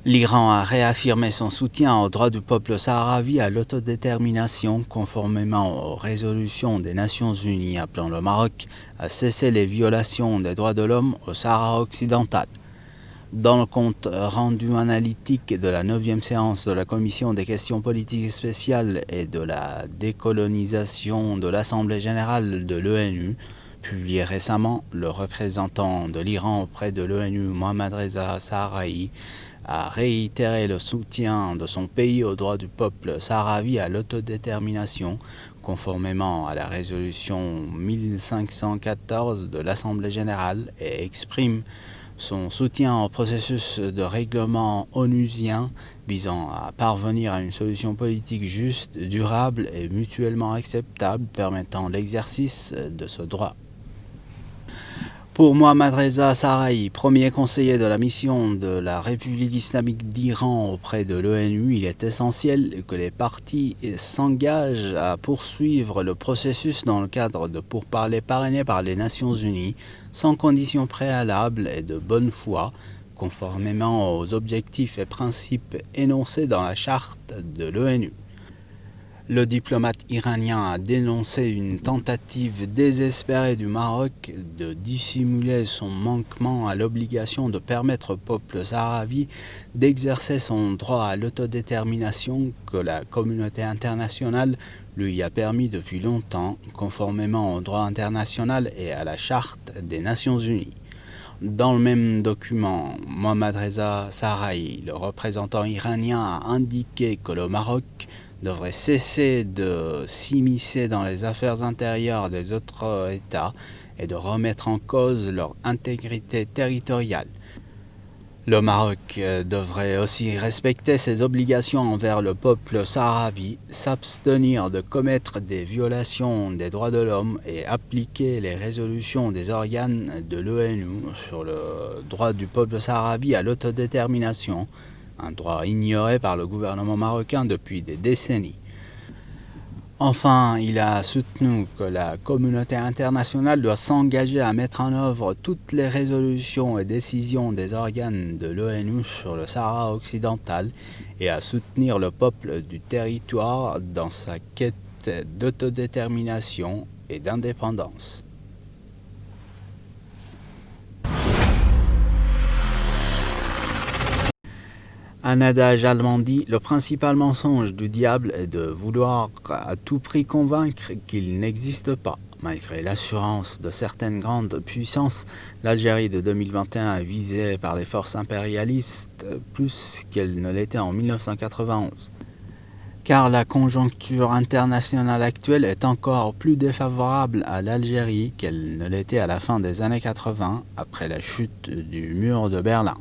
L'Iran a réaffirmé son soutien au droit du peuple sahraoui à l'autodétermination conformément aux résolutions des Nations Unies appelant le Maroc à cesser les violations des droits de l'homme au Sahara occidental. Dans le compte rendu analytique de la 9e séance de la Commission des questions politiques spéciales et de la décolonisation de l'Assemblée générale de l'ONU, publié récemment, le représentant de l'Iran auprès de l'ONU, Mohammad Reza Sahraoui, a réitéré le soutien de son pays au droit du peuple sahraoui à l'autodétermination, conformément à la résolution 1514 de l'Assemblée générale, et exprime son soutien au processus de règlement onusien visant à parvenir à une solution politique juste, durable et mutuellement acceptable permettant l'exercice de ce droit. Pour Mohammad Reza Sahraoui, premier conseiller de la mission de la République islamique d'Iran auprès de l'ONU, il est essentiel que les parties s'engagent à poursuivre le processus dans le cadre de pourparlers parrainés par les Nations Unies, sans conditions préalables et de bonne foi, conformément aux objectifs et principes énoncés dans la charte de l'ONU. Le diplomate iranien a dénoncé une tentative désespérée du Maroc de dissimuler son manquement à l'obligation de permettre au peuple sahraoui d'exercer son droit à l'autodétermination que la communauté internationale lui a permis depuis longtemps, conformément au droit international et à la charte des Nations Unies. Dans le même document, Mohammad Reza Sahraoui, le représentant iranien, a indiqué que le Maroc devrait cesser de s'immiscer dans les affaires intérieures des autres États et de remettre en cause leur intégrité territoriale. Le Maroc devrait aussi respecter ses obligations envers le peuple sahraoui, s'abstenir de commettre des violations des droits de l'homme et appliquer les résolutions des organes de l'ONU sur le droit du peuple sahraoui à l'autodétermination, un droit ignoré par le gouvernement marocain depuis des décennies. Enfin, il a soutenu que la communauté internationale doit s'engager à mettre en œuvre toutes les résolutions et décisions des organes de l'ONU sur le Sahara occidental et à soutenir le peuple du territoire dans sa quête d'autodétermination et d'indépendance. Un adage allemand dit « Le principal mensonge du diable est de vouloir à tout prix convaincre qu'il n'existe pas ». Malgré l'assurance de certaines grandes puissances, l'Algérie de 2021 est visée par les forces impérialistes plus qu'elle ne l'était en 1991. Car la conjoncture internationale actuelle est encore plus défavorable à l'Algérie qu'elle ne l'était à la fin des années 80, après la chute du mur de Berlin.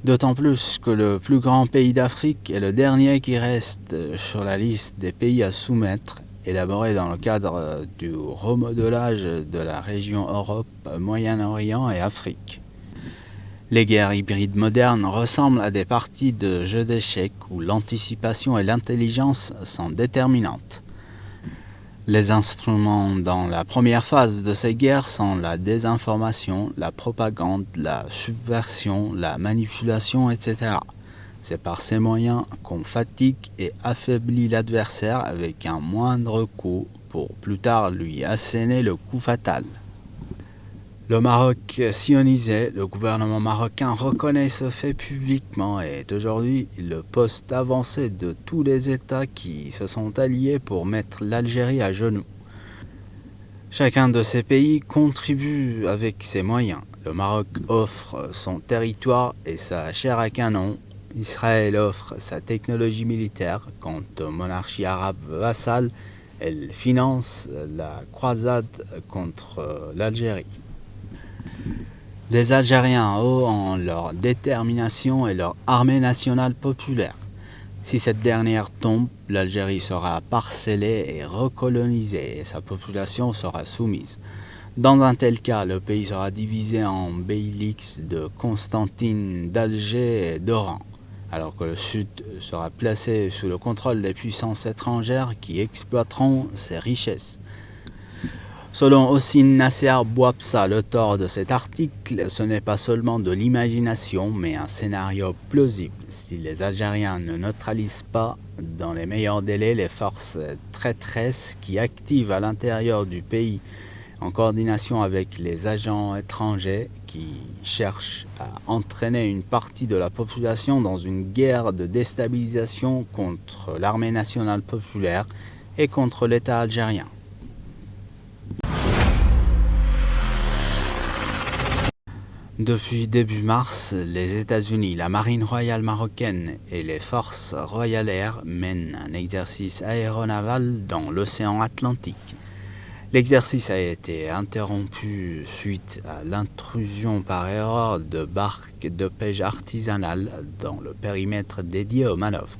D'autant plus que le plus grand pays d'Afrique est le dernier qui reste sur la liste des pays à soumettre, élaboré dans le cadre du remodelage de la région Europe, Moyen-Orient et Afrique. Les guerres hybrides modernes ressemblent à des parties de jeux d'échecs où l'anticipation et l'intelligence sont déterminantes. Les instruments dans la première phase de ces guerres sont la désinformation, la propagande, la subversion, la manipulation, etc. C'est par ces moyens qu'on fatigue et affaiblit l'adversaire avec un moindre coup pour plus tard lui asséner le coup fatal. Le Maroc sionisé, le gouvernement marocain reconnaît ce fait publiquement et est aujourd'hui le poste avancé de tous les États qui se sont alliés pour mettre l'Algérie à genoux. Chacun de ces pays contribue avec ses moyens. Le Maroc offre son territoire et sa chair à canon. Israël offre sa technologie militaire. Quant aux monarchies arabes vassales, elle finance la croisade contre l'Algérie. Les Algériens ont leur détermination et leur armée nationale populaire. Si cette dernière tombe, l'Algérie sera parcellée et recolonisée et sa population sera soumise. Dans un tel cas, le pays sera divisé en beyliks de Constantine, d'Alger et d'Oran, alors que le sud sera placé sous le contrôle des puissances étrangères qui exploiteront ses richesses. Selon Hossein Nasser Bouabsa, l'auteur de cet article, ce n'est pas seulement de l'imagination, mais un scénario plausible. Si les Algériens ne neutralisent pas dans les meilleurs délais les forces traîtresses qui activent à l'intérieur du pays en coordination avec les agents étrangers qui cherchent à entraîner une partie de la population dans une guerre de déstabilisation contre l'armée nationale populaire et contre l'État algérien. Depuis début mars, les États-Unis, la marine royale marocaine et les forces Royal Air mènent un exercice aéronaval dans l'océan Atlantique. L'exercice a été interrompu suite à l'intrusion par erreur de barques de pêche artisanales dans le périmètre dédié aux manœuvres.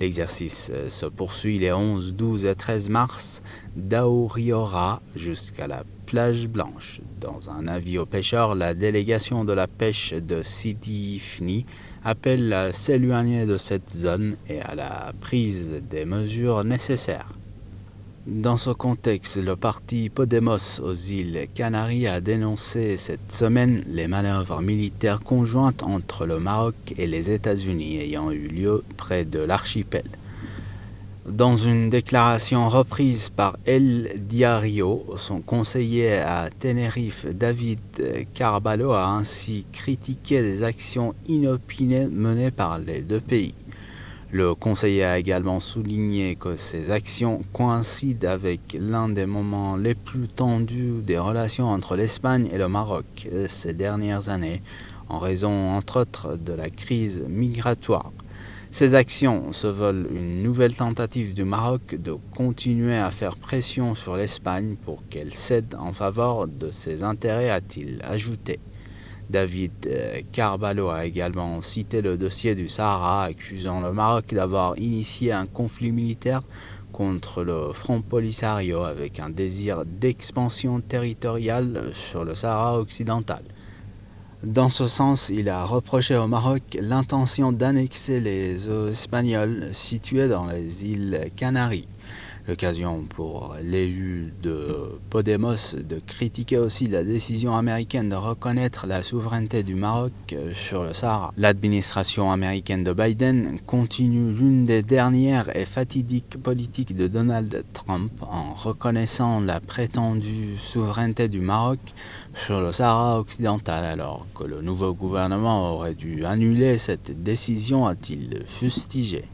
L'exercice se poursuit les 11, 12 et 13 mars d'Aouriora jusqu'à la plage Blanche. Dans un avis aux pêcheurs, la délégation de la pêche de Sidi Ifni appelle à s'éloigner de cette zone et à la prise des mesures nécessaires. Dans ce contexte, le parti Podemos aux îles Canaries a dénoncé cette semaine les manœuvres militaires conjointes entre le Maroc et les États-Unis ayant eu lieu près de l'archipel. Dans une déclaration reprise par El Diario, son conseiller à Tenerife, David Carballo, a ainsi critiqué les actions inopinées menées par les deux pays. Le conseiller a également souligné que ces actions coïncident avec l'un des moments les plus tendus des relations entre l'Espagne et le Maroc ces dernières années, en raison entre autres de la crise migratoire. Ces actions se veulent une nouvelle tentative du Maroc de continuer à faire pression sur l'Espagne pour qu'elle cède en faveur de ses intérêts, a-t-il ajouté. David Carballo a également cité le dossier du Sahara, accusant le Maroc d'avoir initié un conflit militaire contre le Front Polisario avec un désir d'expansion territoriale sur le Sahara occidental. Dans ce sens, il a reproché au Maroc l'intention d'annexer les eaux espagnoles situées dans les îles Canaries. L'occasion pour l'élu de Podemos de critiquer aussi la décision américaine de reconnaître la souveraineté du Maroc sur le Sahara. L'administration américaine de Biden continue l'une des dernières et fatidiques politiques de Donald Trump en reconnaissant la prétendue souveraineté du Maroc sur le Sahara occidental, alors que le nouveau gouvernement aurait dû annuler cette décision, a-t-il fustigé.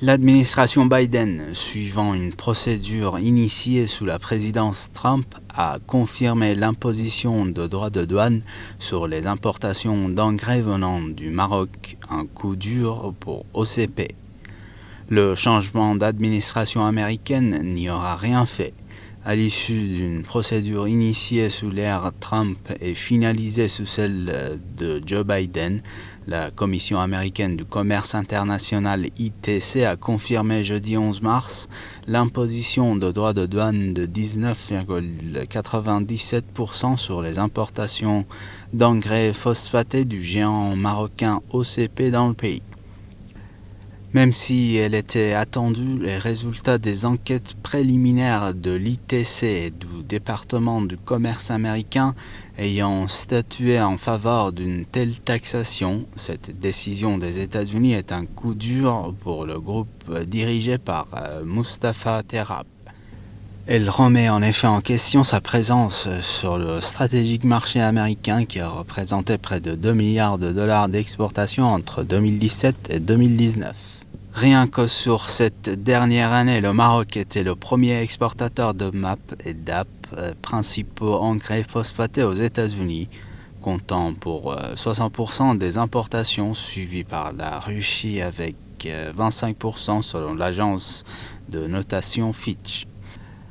L'administration Biden, suivant une procédure initiée sous la présidence Trump, a confirmé l'imposition de droits de douane sur les importations d'engrais venant du Maroc, un coup dur pour OCP. Le changement d'administration américaine n'y aura rien fait. À l'issue d'une procédure initiée sous l'ère Trump et finalisée sous celle de Joe Biden, la Commission américaine du commerce international ITC a confirmé jeudi 11 mars l'imposition de droits de douane de 19,97% sur les importations d'engrais phosphatés du géant marocain OCP dans le pays. Même si elle était attendue, les résultats des enquêtes préliminaires de l'ITC et du département du commerce américain ayant statué en faveur d'une telle taxation, cette décision des États-Unis est un coup dur pour le groupe dirigé par Mustafa Terrab. Elle remet en effet en question sa présence sur le stratégique marché américain qui a représenté près de 2 milliards de dollars d'exportation entre 2017 et 2019. Rien que sur cette dernière année, le Maroc était le premier exportateur de MAP et DAP, principaux engrais phosphatés aux États-Unis, comptant pour 60% des importations, suivi par la Russie avec 25% selon l'agence de notation Fitch.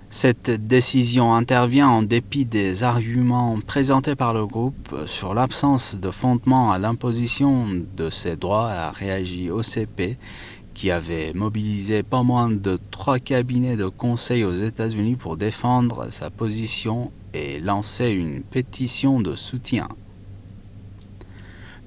Cette décision intervient en dépit des arguments présentés par le groupe sur l'absence de fondement à l'imposition de ces droits, a réagi OCP, qui avait mobilisé pas moins de 3 cabinets de conseil aux États-Unis pour défendre sa position et lancer une pétition de soutien.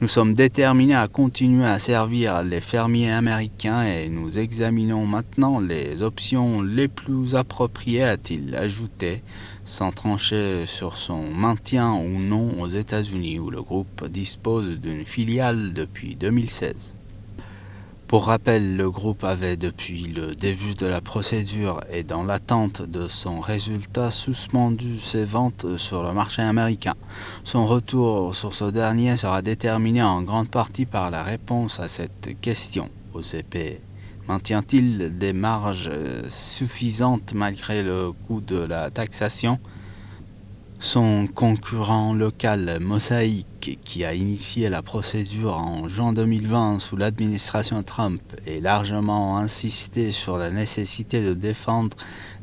Nous sommes déterminés à continuer à servir les fermiers américains et nous examinons maintenant les options les plus appropriées, a-t-il ajouté, sans trancher sur son maintien ou non aux États-Unis, où le groupe dispose d'une filiale depuis 2016. Pour rappel, le groupe avait depuis le début de la procédure et dans l'attente de son résultat suspendu ses ventes sur le marché américain. Son retour sur ce dernier sera déterminé en grande partie par la réponse à cette question. OCP maintient-il des marges suffisantes malgré le coût de la taxation? Son concurrent local Mosaic, qui a initié la procédure en juin 2020 sous l'administration Trump, a largement insisté sur la nécessité de défendre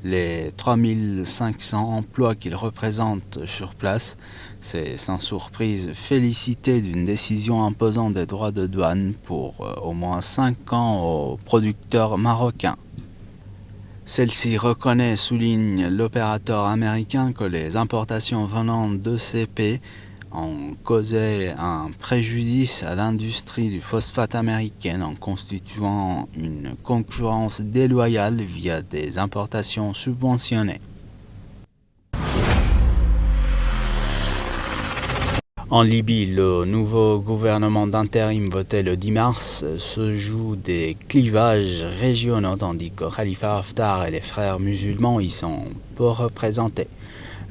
les 3500 emplois qu'il représente sur place. C'est sans surprise félicité d'une décision imposant des droits de douane pour au moins 5 ans aux producteurs marocains. Celle-ci reconnaît, souligne l'opérateur américain, que les importations venant d'ECP ont causé un préjudice à l'industrie du phosphate américaine en constituant une concurrence déloyale via des importations subventionnées. En Libye, le nouveau gouvernement d'intérim voté le 10 mars se joue des clivages régionaux tandis que Khalifa Haftar et les frères musulmans y sont peu représentés.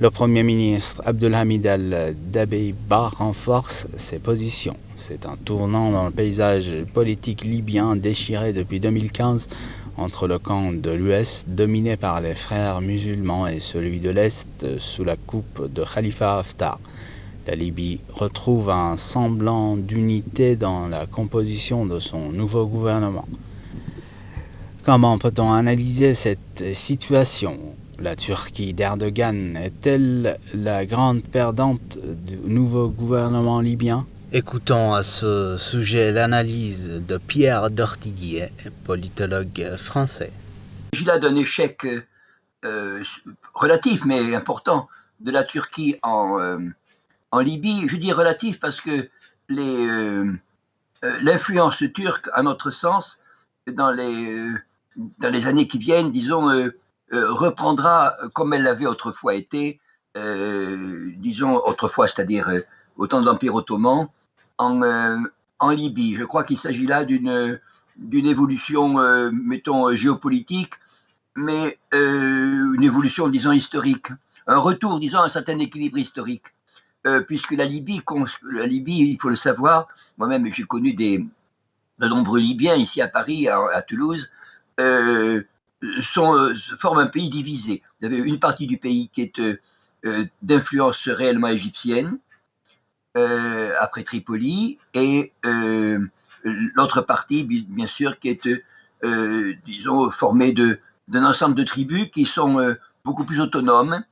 Le Premier ministre Abdelhamid al-Dabeiba renforce ses positions. C'est un tournant dans le paysage politique libyen déchiré depuis 2015 entre le camp de l'Ouest dominé par les frères musulmans et celui de l'Est sous la coupe de Khalifa Haftar. La Libye retrouve un semblant d'unité dans la composition de son nouveau gouvernement. Comment peut-on analyser cette situation? La Turquie d'Erdogan est-elle la grande perdante du nouveau gouvernement libyen? Écoutons à ce sujet l'analyse de Pierre Dortiguier, politologue français. Il s'agit là d'un échec relatif mais important de la Turquie en Libye. Je dis relatif parce que l'influence turque, à notre sens, dans les années qui viennent, disons, reprendra comme elle l'avait autrefois été, disons autrefois, c'est-à-dire au temps de l'Empire ottoman, en Libye. Je crois qu'il s'agit là d'une évolution, mettons, géopolitique, mais une évolution, disons, historique. Un retour, disons, à un certain équilibre historique. Puisque la Libye, il faut le savoir, moi-même j'ai connu de nombreux Libyens ici à Paris, à Toulouse, forment un pays divisé. Vous avez une partie du pays qui est d'influence réellement égyptienne, après Tripoli, et l'autre partie, bien sûr, qui est, disons, formée d'un ensemble de tribus qui sont beaucoup plus autonomes.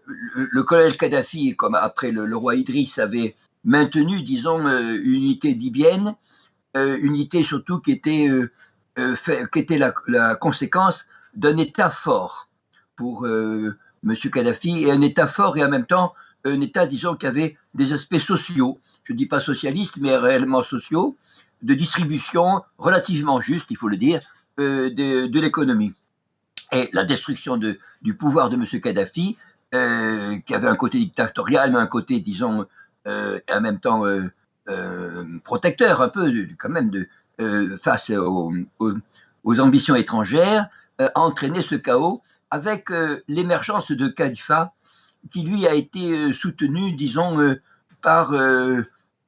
Le colonel Kadhafi, comme après le roi Idriss, avait maintenu, disons, une unité libyenne, unité surtout qui était la conséquence d'un État fort pour M. Kadhafi, et un État fort et en même temps un État, disons, qui avait des aspects sociaux, je ne dis pas socialistes, mais réellement sociaux, de distribution relativement juste, il faut le dire, de l'économie. Et la destruction du pouvoir de M. Kadhafi, qui avait un côté dictatorial, mais un côté, disons, en même temps protecteur, un peu, quand même, face aux ambitions étrangères, a entraîné ce chaos avec l'émergence de califat qui, lui, a été soutenu, disons,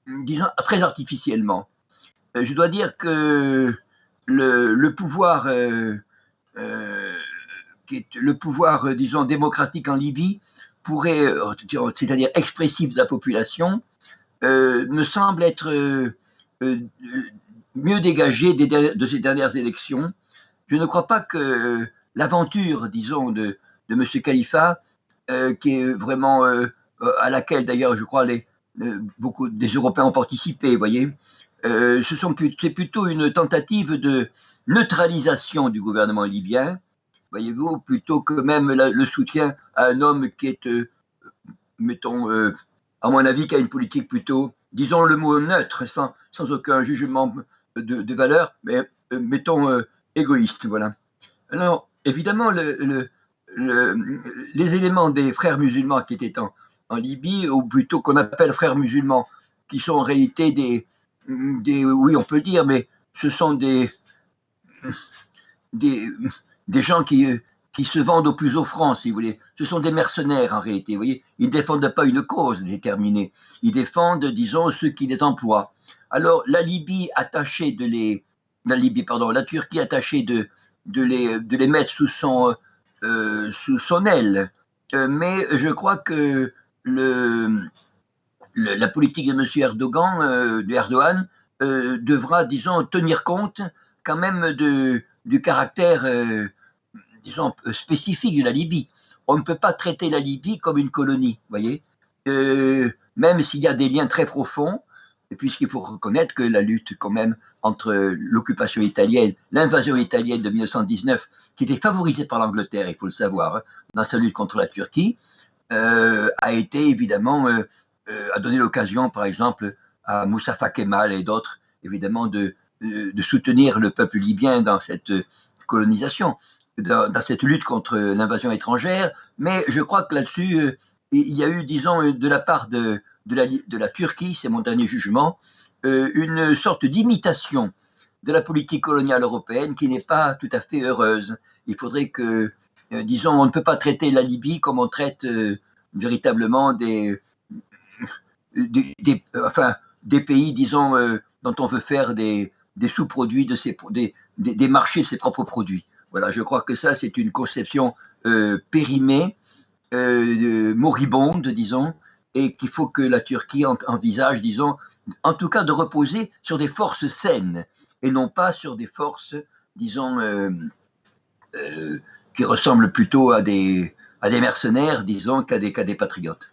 disons, très artificiellement. Je dois dire que le pouvoir qui est le pouvoir, disons, démocratique en Libye, c'est-à-dire expressif de la population, me semble être mieux dégagé de ces dernières élections. Je ne crois pas que l'aventure, disons, de M. Khalifa, qui est vraiment à laquelle, d'ailleurs, je crois, beaucoup des Européens ont participé, vous voyez, c'est plutôt une tentative de neutralisation du gouvernement libyen, voyez-vous, plutôt que même le soutien à un homme qui est, mettons, à mon avis, qui a une politique plutôt, disons le mot neutre, sans aucun jugement de valeur, mais mettons égoïste, voilà. Alors, évidemment, les éléments des frères musulmans qui étaient en Libye, ou plutôt qu'on appelle frères musulmans, qui sont en réalité oui, on peut dire, mais ce sont des, des gens qui se vendent au plus offrant, si vous voulez. Ce sont des mercenaires, en réalité, vous voyez. Ils ne défendent pas une cause déterminée. Ils défendent, disons, ceux qui les emploient. Alors, la Libye attachée la Turquie attachée de les mettre sous son aile. Mais je crois que la politique de M. Erdogan, de Erdogan, devra, disons, tenir compte quand même du caractère, disons, spécifique de la Libye. On ne peut pas traiter la Libye comme une colonie, vous voyez, même s'il y a des liens très profonds, puisqu'il faut reconnaître que la lutte quand même entre l'occupation italienne, l'invasion italienne de 1919, qui était favorisée par l'Angleterre, il faut le savoir, dans sa lutte contre la Turquie, a été évidemment, a donné l'occasion, par exemple, à Moustapha Kemal et d'autres, évidemment, de soutenir le peuple libyen dans cette colonisation, dans cette lutte contre l'invasion étrangère. Mais je crois que là-dessus, il y a eu, disons, de la part de la Turquie, c'est mon dernier jugement, une sorte d'imitation de la politique coloniale européenne qui n'est pas tout à fait heureuse. Il faudrait que, disons, on ne peut pas traiter la Libye comme on traite véritablement des pays, disons, dont on veut faire des sous-produits, des marchés de ses propres produits. Voilà, je crois que ça, c'est une conception périmée, moribonde, disons, et qu'il faut que la Turquie envisage, disons, en tout cas de reposer sur des forces saines et non pas sur des forces, disons, qui ressemblent plutôt à des mercenaires, disons, qu'à des patriotes.